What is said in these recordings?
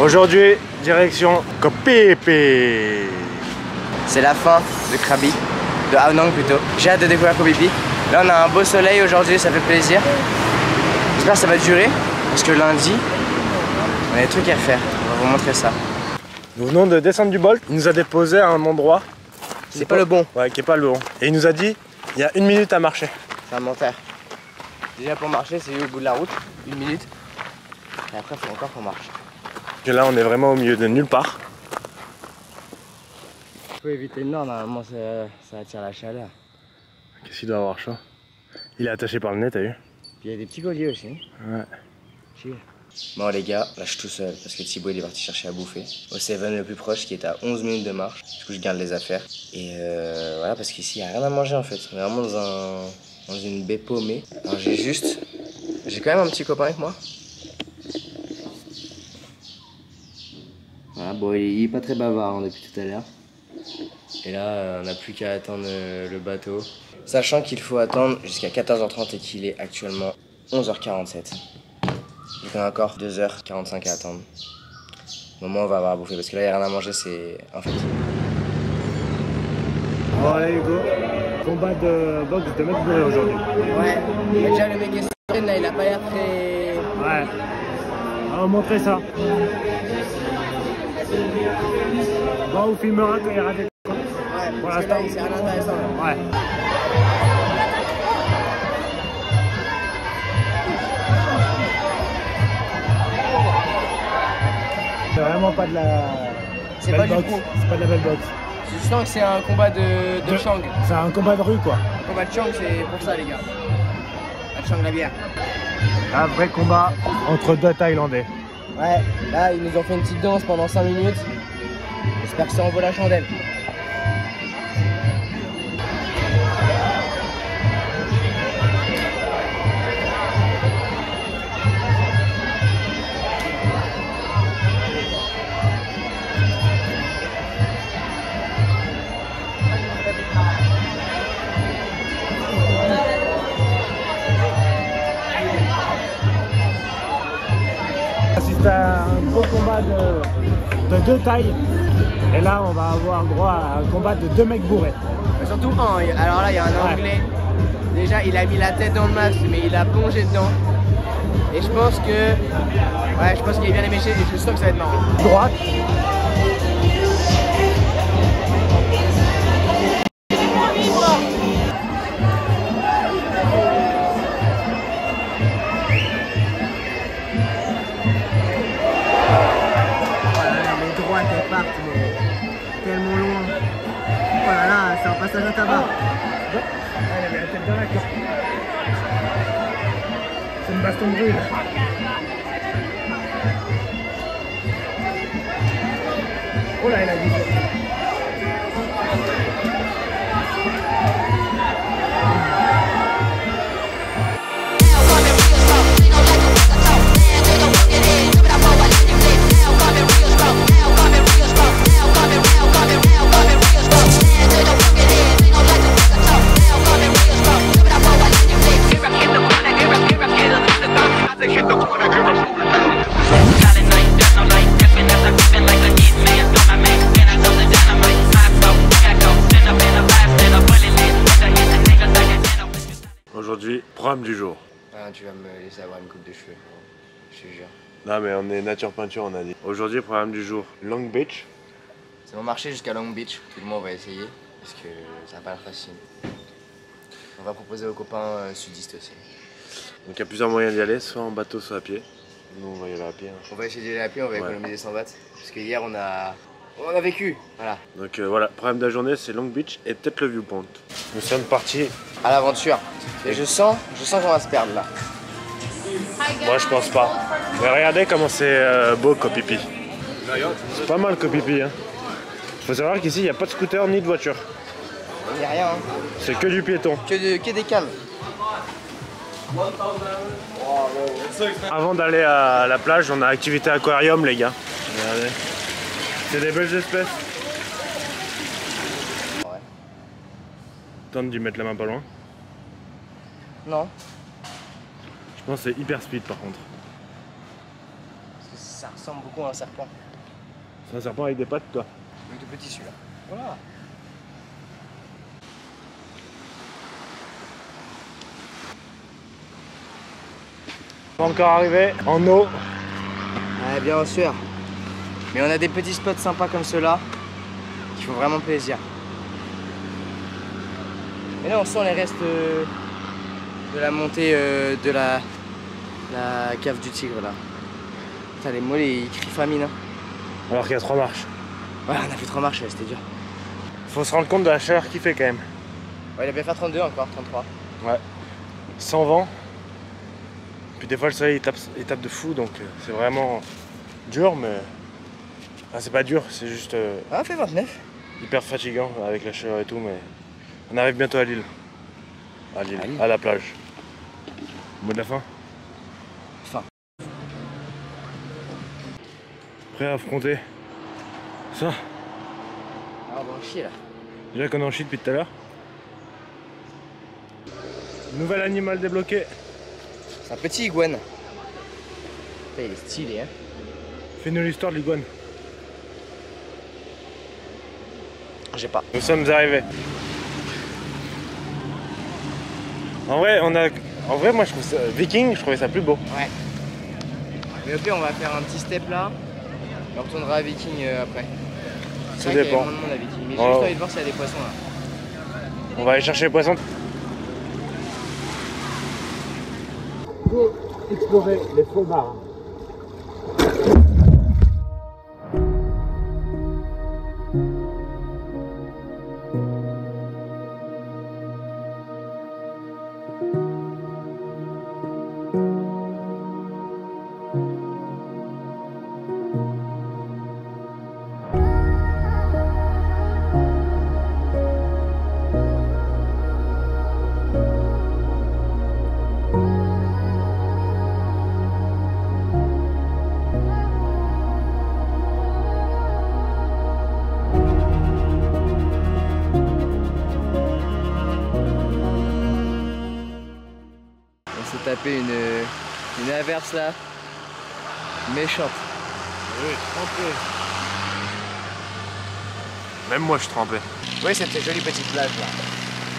Aujourd'hui, direction Koh Phi Phi. C'est la fin de Krabi, de Ao Nang plutôt. J'ai hâte de découvrir Koh Phi Phi. Là on a un beau soleil aujourd'hui, ça fait plaisir. J'espère que ça va durer, parce que lundi, on a des trucs à faire. On va vous montrer ça. Nous venons de descendre du Bolt. Il nous a déposé à un endroit. C'est pas le bon. Ouais, qui est pas le bon. Et il nous a dit, il y a 1 minute à marcher. C'est un menteur. Déjà pour marcher, c'est au bout de la route, 1 minute. Et après, il faut encore qu'on marche. Et là, on est vraiment au milieu de nulle part. Il faut éviter le nord, normalement ça attire la chaleur. Qu'est-ce qu'il doit avoir chaud? Il est attaché par le nez, t'as vu? Puis il y a des petits colliers aussi. Ouais. Chill. Bon les gars, là je suis tout seul parce que Thibaut il est parti chercher à bouffer au Seven le plus proche qui est à 11 minutes de marche. Du coup je garde les affaires. Et voilà, parce qu'ici il n'y a rien à manger en fait. On est vraiment dans une baie paumée. Alors j'ai quand même un petit copain avec moi. Voilà, bon il est pas très bavard hein, depuis tout à l'heure. Et là on n'a plus qu'à attendre le bateau. Sachant qu'il faut attendre jusqu'à 14h30 et qu'il est actuellement 11h47. Donc on a encore 2h45 à attendre. Au moment où on va avoir à bouffer parce que là il n'y a rien à manger, c'est en fait. Bon allez Hugo, combat de boxe de mec bourré aujourd'hui. Ouais, mais déjà le mec est là, il a pas l'air très... Ouais, on va montrer ça. Bon, on filmera quand il y aura des... Ouais, pour parce que l'instant. là c'est rien d'intéressant. Ouais. C'est vraiment pas de la... C'est pas du boxe. pro. C'est pas de la belle boxe. Je sens que c'est un combat de Chang. C'est un combat de rue quoi. Un combat de Chang, c'est pour ça les gars. La Chang la bière. Un vrai combat entre deux Thaïlandais. Ouais, là ils nous ont fait une petite danse pendant 5 minutes. J'espère que ça en vaut la chandelle. C'est un beau combat de deux tailles. Et là, on va avoir droit à un combat de deux mecs bourrés. Mais surtout un. Alors là, il y a un Anglais. Déjà, il a mis la tête dans le masque, mais il a plongé dedans. Et je pense que... Ouais, je pense qu'il est bien éméché et je sens que ça va être marrant. Droite. Les droites, elles partent, mais tellement loin. Oh là là, c'est un passage à tabac. Elle avait la tête dans la queue. C'est une baston de rue là. Oh là, elle a dit. Aujourd'hui, programme du jour. Ah, tu vas me laisser avoir une coupe de cheveux, je te jure. Non mais on est nature peinture, on a dit. Aujourd'hui, programme du jour, Long Beach. C'est mon marché jusqu'à Long Beach, tout le monde va essayer, parce que ça va pas l'air facile. On va proposer aux copains sudistes aussi. Donc il y a plusieurs moyens d'y aller, soit en bateau, soit à pied. Nous on va y aller à pied. Hein. On va essayer d'y aller à pied, on va économiser 100 bahts. Parce que hier on a vécu, voilà. Donc voilà, programme de la journée c'est Long Beach et peut-être le Viewpoint. Nous sommes partis. À l'aventure. Et je sens qu'on va se perdre là. Moi je pense pas. Mais regardez comment c'est beau Koh Phi Phi. C'est pas mal Koh Phi Phi. Hein. Faut savoir qu'ici il n'y a pas de scooter ni de voiture. Il n'y a rien. Hein. C'est que du piéton. Que des cales. Avant d'aller à la plage, on a activité aquarium les gars. Regardez. C'est des belles espèces. Ouais. Tente d'y mettre la main pas loin. Non. Je pense que c'est hyper speed par contre. Parce que ça ressemble beaucoup à un serpent. C'est un serpent avec des pattes, toi. Avec de petits celui-là. Voilà. Pas encore arrivé en eau. Ouais, bien sûr. Mais on a des petits spots sympas comme ceux-là qui font vraiment plaisir. Et là, on sent les restes de la montée de la cave du tigre là. Putain, les mollets ils crient famine. Hein. Alors qu'il y a 3 marches. Ouais, on a fait 3 marches, c'était dur. Faut se rendre compte de la chaleur qu'il fait quand même. Ouais, il a bien fait 32 encore, 33. Ouais. Sans vent. Puis des fois le soleil il tape de fou, donc c'est vraiment dur, mais... Enfin, c'est pas dur, c'est juste Ah, on fait 29. hyper fatigant avec la chaleur et tout, mais on arrive bientôt à Lille. À Lille, À Lille. à la plage. Mot de la fin. Fin. Prêt à affronter ça. Ah, on va en chier là. Déjà qu'on en chie depuis tout à l'heure. Nouvel animal débloqué. C'est un petit iguane. Putain, il est stylé, hein. Fais-nous l'histoire de l'iguane. J'ai pas. Nous sommes arrivés. En vrai, moi je trouve ça... Viking, je trouvais ça plus beau. Ouais. Mais au pire, on va faire un petit step là. Et on retournera à Viking après. Ça C'est vrai qu'il y dépend. a moins de monde à Viking. Mais j'ai Oh. juste envie de voir s'il y a des poissons là. On va aller chercher les poissons. Pour explorer les fonds marins. On s'est tapé une averse là. Méchante. Oui, trempé. Même moi je suis trempé. Oui, c'était une jolie petite plage là.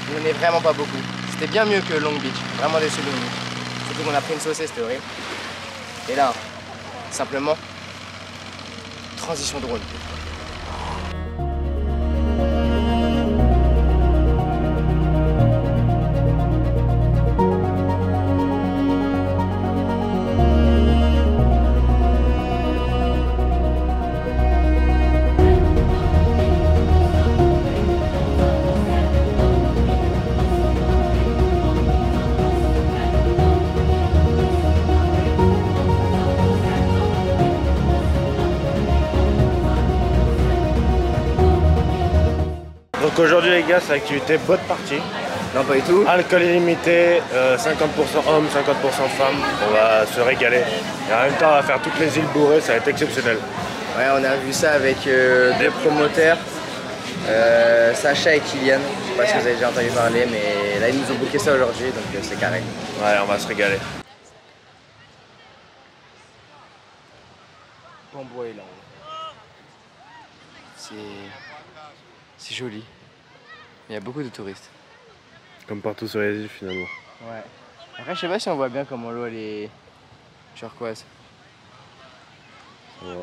Il n'y en est vraiment pas beaucoup. C'était bien mieux que Long Beach. Vraiment déçu de Long Beach. Surtout qu'on a pris une saucée, c'était horrible. Et là, simplement, transition drone. Donc aujourd'hui les gars, c'est l'activité boat party. Non, pas du tout. Alcool illimité, 50% hommes, 50% femmes. On va se régaler. Et en même temps, on va faire toutes les îles bourrées, ça va être exceptionnel. Ouais, on a vu ça avec deux promoteurs, Sacha et Kylian. Je sais pas si vous avez déjà entendu parler, mais là ils nous ont booké ça aujourd'hui, donc c'est carré. Ouais, on va se régaler. Pambois est là. C'est joli. Il y a beaucoup de touristes. Comme partout sur les îles finalement. Ouais. Après, je sais pas si on voit bien comment l'eau elle est turquoise. Ouais.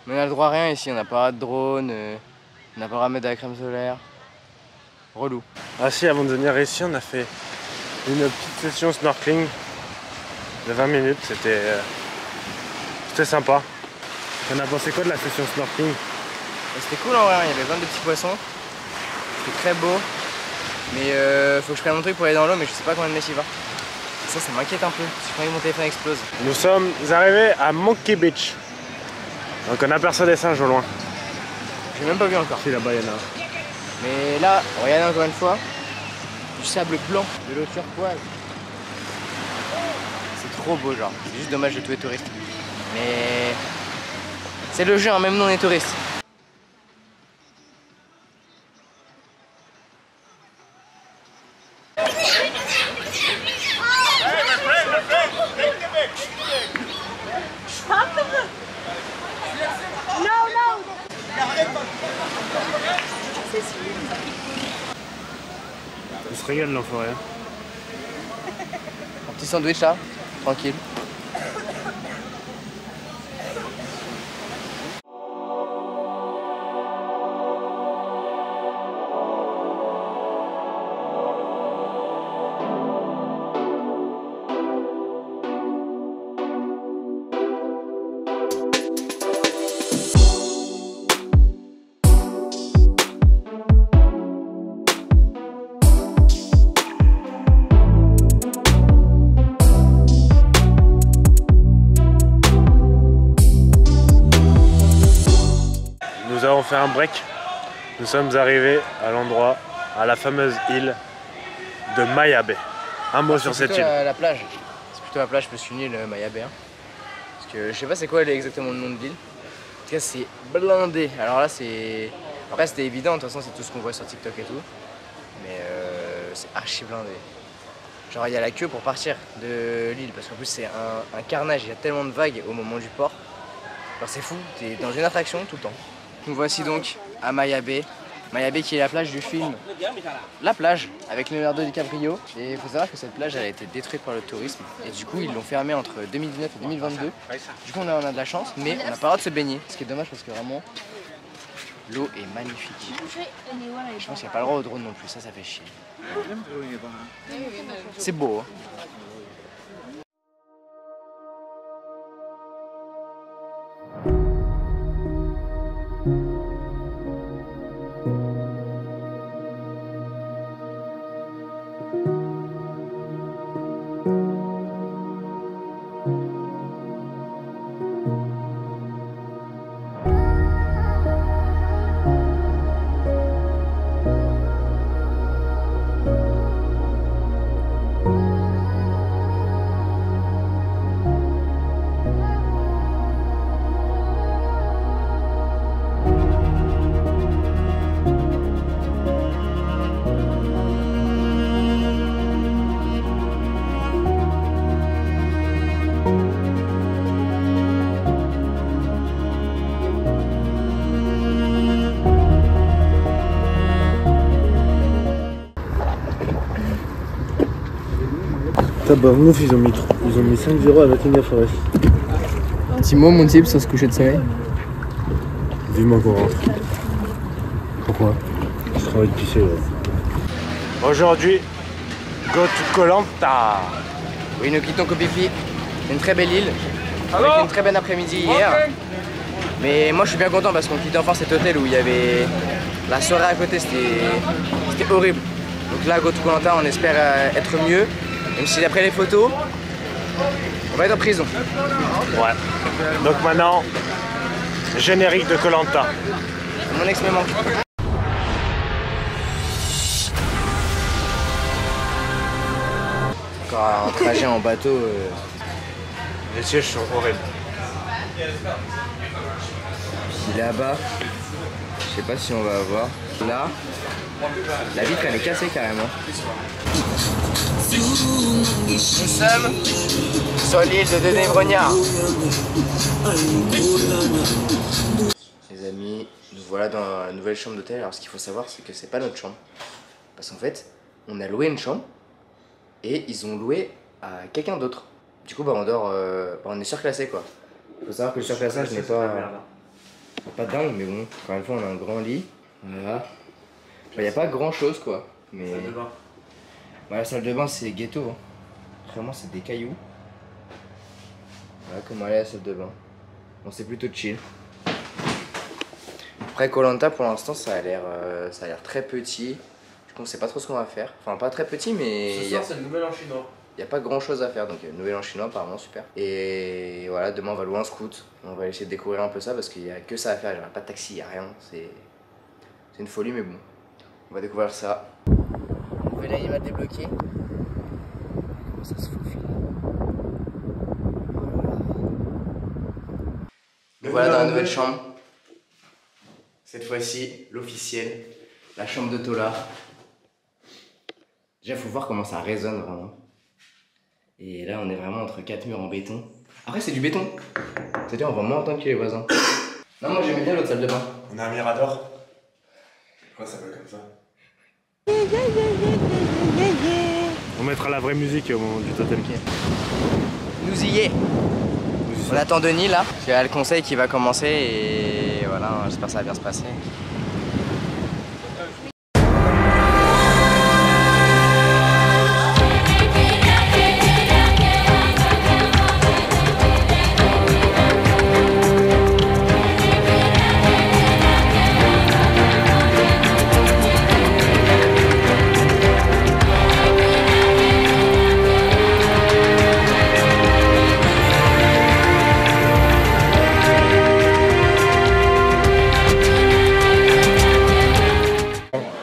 Mais on a le droit à rien ici, on n'a pas de drone, on n'a pas le droit à mettre de la crème solaire. Relou. Ah si, avant de venir ici, on a fait une petite session snorkeling de 20 minutes. C'était sympa. On a pensé quoi de la session snorkeling? C'était cool en vrai, il y avait plein de petits poissons. C'était très beau. Mais faut que je prenne mon truc pour aller dans l'eau, mais je sais pas combien de mètres il va. Ça m'inquiète un peu, si je crois que mon téléphone explose. Nous sommes arrivés à Monkey Beach. Donc on aperçoit des singes au loin. J'ai même pas vu encore. Si, là-bas il y en a. Mais là, regardez encore une fois, du sable blanc, de l'eau turquoise. C'est trop beau genre, c'est juste dommage de tous les touristes. Mais c'est le jeu, hein, même nous on est touristes. Il se régale l'enfoiré. Un petit sandwich là, tranquille. Nous avons fait un break. Nous sommes arrivés à l'endroit, à la fameuse île de Maya Bay. Un mot sur cette île. La plage. C'est plutôt la plage plus une île, Maya Bay. Parce que je sais pas c'est quoi exactement le nom de l'île. En tout cas c'est blindé. Alors là c'est... Après c'était évident, de toute façon c'est tout ce qu'on voit sur TikTok et tout. Mais c'est archi blindé. Genre il y a la queue pour partir de l'île parce qu'en plus c'est un carnage, il y a tellement de vagues au moment du port. Alors c'est fou, t'es dans une attraction tout le temps. Nous voici donc à Maya Bay. Maya Bay qui est la plage du film La Plage avec Leonardo DiCaprio. Et il faut savoir que cette plage elle a été détruite par le tourisme. Et du coup ils l'ont fermée entre 2019 et 2022. Du coup on a de la chance, mais on n'a pas le droit de se baigner. Ce qui est dommage parce que vraiment l'eau est magnifique. Je pense qu'il n'y a pas le droit au drone non plus, ça fait chier. C'est beau. Hein. Bah ouf, ils ont mis 5-0 à Nottingham Forest. Timo, mon type, sur ce coucher de soleil. Vivement qu'on rentre. Pourquoi? Je travaille de pisser là. Aujourd'hui, go to Koh Lanta. Oui, nous quittons Koh Phi Phi, une très belle île, avec une très belle après-midi hier. Mais moi je suis bien content parce qu'on quittait enfin cet hôtel où il y avait la soirée à côté, c'était horrible. Donc là, go to Koh Lanta, on espère être mieux. Même si d'après les photos, on va être en prison. Ouais. Donc maintenant, générique de Koh Lanta. Mon ex me manque. Encore un trajet en bateau. Les sièges sont horribles. Puis là-bas, je sais pas si on va avoir. Là, la vitre elle est cassée carrément. Nous sommes sur l'île de Deneuve-Rognard. Les amis, nous voilà dans la nouvelle chambre d'hôtel. Alors ce qu'il faut savoir, c'est que c'est pas notre chambre. Parce qu'en fait, on a loué une chambre et ils ont loué à quelqu'un d'autre. Du coup, bah, on dort, on est surclassé quoi. Il faut savoir que le surclassage n'est pas dingue, mais bon, encore une fois, on a un grand lit. Voilà. Il n'y a pas grand chose quoi. Mais... la salle de bain c'est ghetto, hein. Vraiment c'est des cailloux. Voilà comment elle est la salle de bain. Bon c'est plutôt chill. Après Koh Lanta pour l'instant ça a l'air très petit. Du coup on sait pas trop ce qu'on va faire. Enfin pas très petit mais... Ce soir c'est le nouvel an chinois. Il n'y a pas grand chose à faire donc nouvel an chinois apparemment super. Et voilà demain on va louer un scoot. On va essayer de découvrir un peu ça parce qu'il n'y a que ça à faire. Il n'y a pas de taxi, il n'y a rien. C'est une folie mais bon. On va découvrir ça. Nouvel animal débloqué. Comment ça se faufile. Voilà dans la nouvelle chambre. Cette fois-ci, l'officiel, la chambre de Tola. Déjà, il faut voir comment ça résonne vraiment. Et là, on est vraiment entre 4 murs en béton. Après, c'est du béton. C'est-à-dire, on va moins entendre que les voisins. Non, moi j'aimais bien l'autre salle de bain. On a un mirador. Pourquoi ça s'appelle comme ça? On mettra la vraie musique au moment du totem. Okay. Nous y est. On attend Denis là. Il y a le conseil qui va commencer et voilà, j'espère que ça va bien se passer.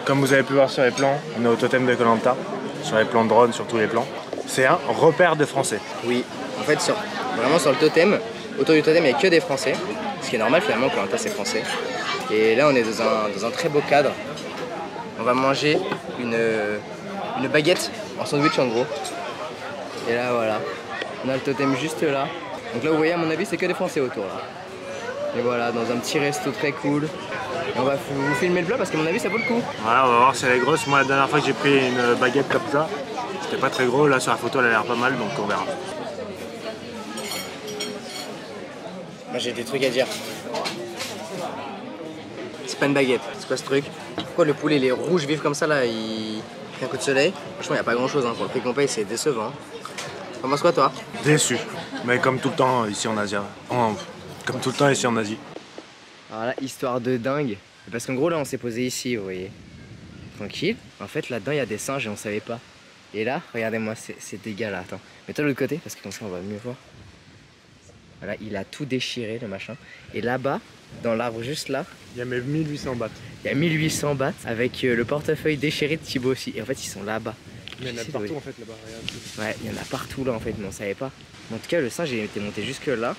Comme vous avez pu voir sur les plans, on est au totem de Koh Lanta, sur les plans de drone, sur tous les plans. C'est un repère de Français. Oui, en fait, vraiment sur le totem, autour du totem, il n'y a que des Français. Ce qui est normal finalement, Koh Lanta c'est français. Et là, on est dans un très beau cadre. On va manger une baguette en sandwich en gros. Et là, voilà, on a le totem juste là. Donc là, vous voyez, à mon avis, c'est que des Français autour là. Et voilà, dans un petit resto très cool. Et on va vous filmer le plat parce qu'à mon avis ça vaut le coup. Voilà, on va voir si elle est grosse. Moi la dernière fois que j'ai pris une baguette comme ça, c'était pas très gros. Là sur la photo elle a l'air pas mal, donc on verra. Moi j'ai des trucs à dire. C'est pas une baguette, c'est quoi ce truc? Pourquoi le poulet il est rouge vif comme ça là, il fait un coup de soleil? Franchement il n'y a pas grand chose hein. Pour le prix qu'on paye c'est décevant. T'en penses quoi toi? Déçu, mais comme tout le temps ici en Asie. Comme tout le temps ici en Asie. Alors là, histoire de dingue, parce qu'en gros là on s'est posé ici, vous voyez, tranquille. En fait là-dedans il y a des singes et on savait pas. Et là, regardez-moi ces dégâts là, attends. Mets-toi de l'autre côté parce que comme ça on va mieux voir. Voilà, il a tout déchiré le machin. Et là-bas, dans l'arbre juste là, il y a même 1800 bahts. Il y a 1800 bahts avec le portefeuille déchiré de Thibaut aussi. Et en fait ils sont là-bas. Il y en a partout en fait là-bas, regarde. Ouais, il y en a partout là en fait, mais on savait pas. En tout cas le singe il était monté jusque là.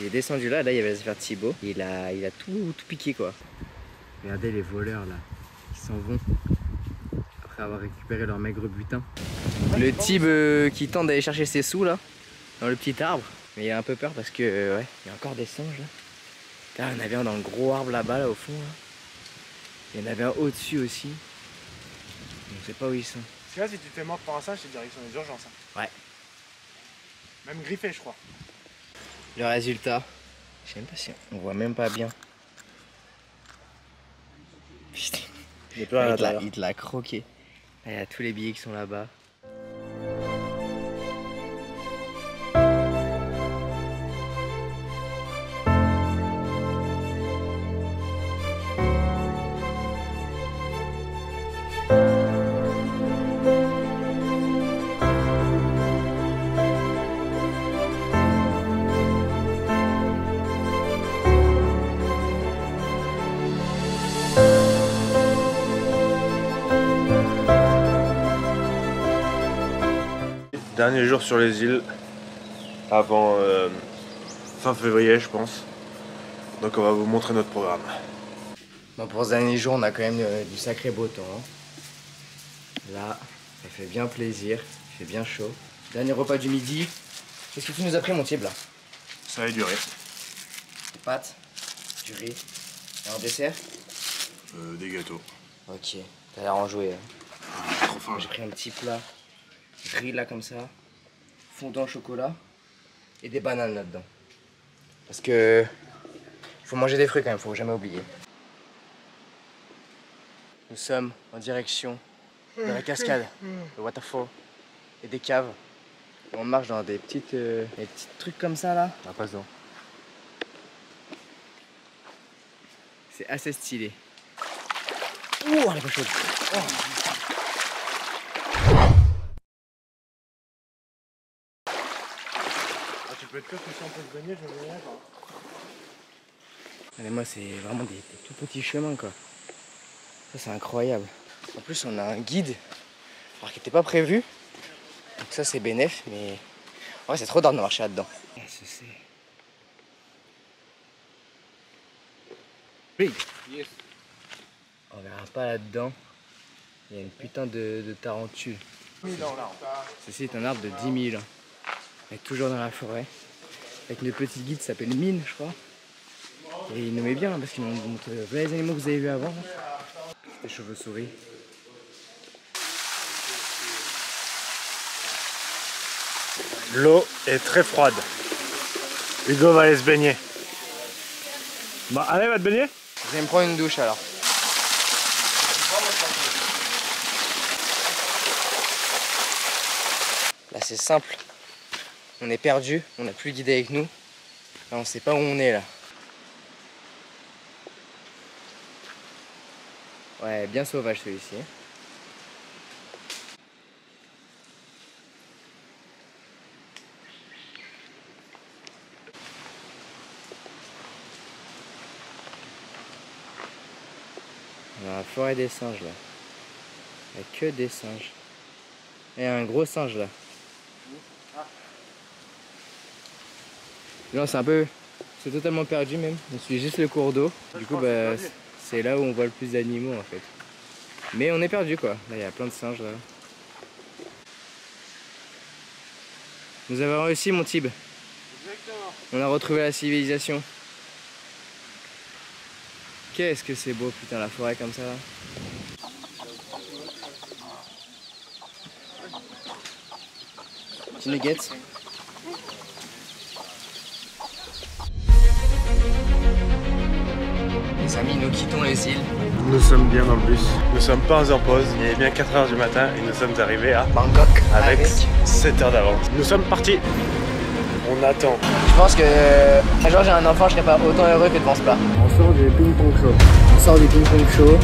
Il est descendu là, il y avait la de Thibaut. Il a tout piqué quoi. Regardez les voleurs là, qui s'en vont après avoir récupéré leur maigre butin. Le type qui tente d'aller chercher ses sous là, dans le petit arbre. Mais il a un peu peur parce que ouais, il y a encore des singes là. Là, il y en avait un dans le gros arbre là-bas là au fond. Là. Il y en avait un au-dessus aussi. On sait pas où ils sont. Parce que là si tu t'es mort par un singe, c'est direction des urgences. Hein. Ouais. Même griffé je crois. Le résultat, je sais même pas si on voit même pas bien. Putain, il te l'a croqué. Là, il y a tous les billets qui sont là-bas. Dernier jour sur les îles, avant fin février je pense. Donc on va vous montrer notre programme. Bon, pour ce dernier jour, on a quand même du sacré beau temps. Hein. Là, ça fait bien plaisir, il fait bien chaud. Dernier repas du midi. Qu'est-ce que tu nous as pris mon type là? Ça va durer. Des pâtes, du riz. Et en dessert? Des gâteaux. Ok, t'as l'air enjoué. Hein. Trop fin. J'ai pris un petit plat. Riz là comme ça, fondant au chocolat et des bananes là-dedans. Parce que faut manger des fruits quand même, faut jamais oublier. Nous sommes en direction de la cascade, le waterfall et des caves. Et on marche dans des petits trucs comme ça là. On passe dedans. C'est assez stylé. Ouh, elle est pas chaude. Oh. Tu peux être sûr que si on peut se baigner, je me baignerai pas. Mais moi, c'est vraiment des tout petits chemins quoi. Ça, c'est incroyable. En plus, on a un guide, alors qui n'était pas prévu. Donc ça, c'est bénéf, mais ouais, c'est trop d'art de marcher là-dedans. Big. Yes. On verra pas là-dedans. Il y a une putain de tarentule. Ceci est un arbre de 10 000 ans. On est toujours dans la forêt. Avec notre petit guide qui s'appelle Mine, je crois. Et il nous met bien parce qu'il nous montre les animaux que vous avez vus avant. Tes chauves-souris. L'eau est très froide. Hugo va aller se baigner. Bah, allez, va te baigner? Je vais me prendre une douche alors. Là c'est simple. On est perdu, on n'a plus le guide avec nous. Là on sait pas où on est là. Ouais, bien sauvage celui-ci. On a la forêt des singes là. Il n'y a que des singes. Et un gros singe là. Non, c'est totalement perdu même. On suit juste le cours d'eau. Du coup, bah, c'est là où on voit le plus d'animaux en fait. Mais on est perdu quoi. Là, il y a plein de singes là. Nous avons réussi, mon Tib. Exactement. On a retrouvé la civilisation. Qu'est-ce que c'est beau, putain, la forêt comme ça. Tu nuggets. Les amis, nous quittons les îles. Nous sommes bien dans le bus. Nous sommes pas en heure pause. Il est bien 4 h du matin et nous sommes arrivés à Bangkok avec 7 heures d'avance. Nous sommes partis. On attend. Je pense que un jour j'ai un enfant, je serais pas autant heureux que devant ce plat. On sort du ping-pong show. On sort du ping-pong show.